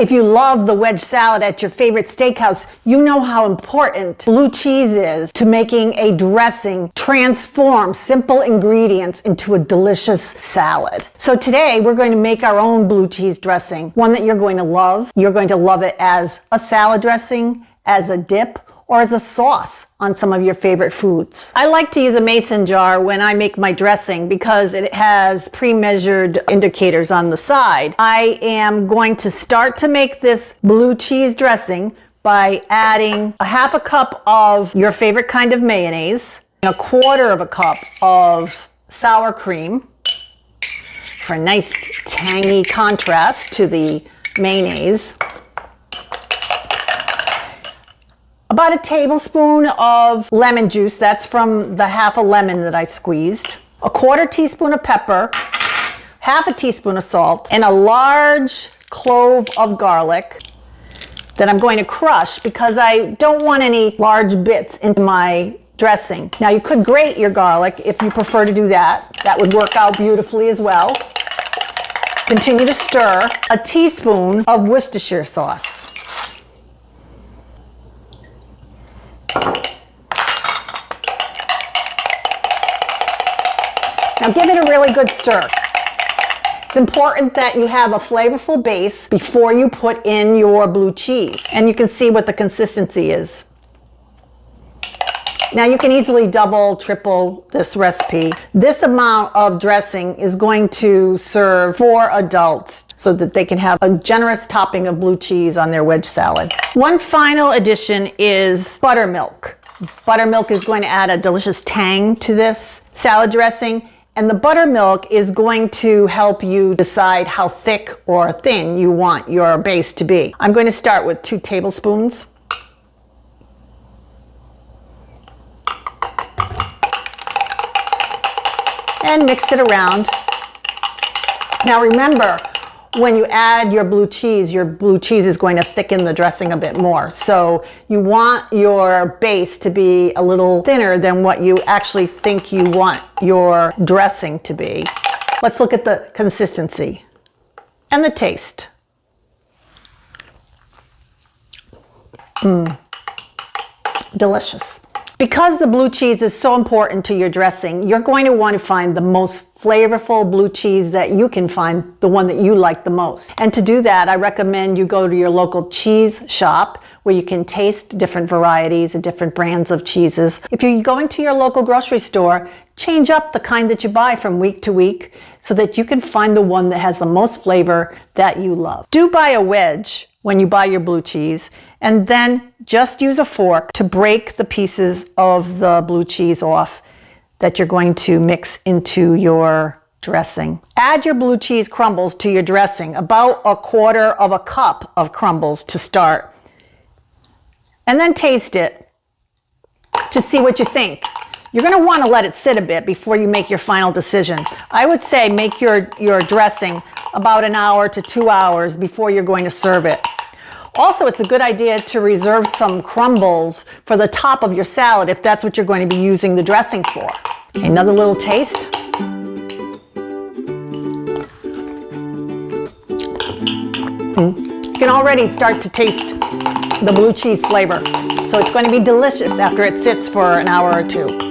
If you love the wedge salad at your favorite steakhouse, you know how important blue cheese is to making a dressing transform simple ingredients into a delicious salad. So today we're going to make our own blue cheese dressing, one that you're going to love. You're going to love it as a salad dressing, as a dip, or as a sauce on some of your favorite foods. I like to use a mason jar when I make my dressing because it has pre-measured indicators on the side. I am going to start to make this blue cheese dressing by adding a half a cup of your favorite kind of mayonnaise, a quarter of a cup of sour cream for a nice tangy contrast to the mayonnaise, about a tablespoon of lemon juice, that's from the half a lemon that I squeezed, a quarter teaspoon of pepper, half a teaspoon of salt, and a large clove of garlic that I'm going to crush because I don't want any large bits into my dressing. Now you could grate your garlic if you prefer to do that. That would work out beautifully as well. Continue to stir. A teaspoon of Worcestershire sauce. Now give it a really good stir. It's important that you have a flavorful base before you put in your blue cheese. And you can see what the consistency is. Now you can easily double, triple this recipe. This amount of dressing is going to serve 4 adults so that they can have a generous topping of blue cheese on their wedge salad. One final addition is buttermilk. Buttermilk is going to add a delicious tang to this salad dressing. And the buttermilk is going to help you decide how thick or thin you want your base to be. I'm going to start with 2 tablespoons. And mix it around. Now remember, when you add your blue cheese is going to thicken the dressing a bit more. So you want your base to be a little thinner than what you actually think you want your dressing to be. Let's look at the consistency and the taste. Delicious. Because the blue cheese is so important to your dressing, you're going to want to find the most flavorful blue cheese that you can find, the one that you like the most. And to do that, I recommend you go to your local cheese shop where you can taste different varieties and different brands of cheeses. If you're going to your local grocery store, change up the kind that you buy from week to week so that you can find the one that has the most flavor that you love. Do buy a wedge when you buy your blue cheese, and then just use a fork to break the pieces of the blue cheese off that you're going to mix into your dressing. Add your blue cheese crumbles to your dressing, about a quarter of a cup of crumbles to start, and then taste it to see what you think. You're going to want to let it sit a bit before you make your final decision. I would say make your dressing about an hour to 2 hours before you're going to serve it. Also, it's a good idea to reserve some crumbles for the top of your salad if that's what you're going to be using the dressing for. Okay, another little taste. You can already start to taste the blue cheese flavor. So it's going to be delicious after it sits for an hour or 2.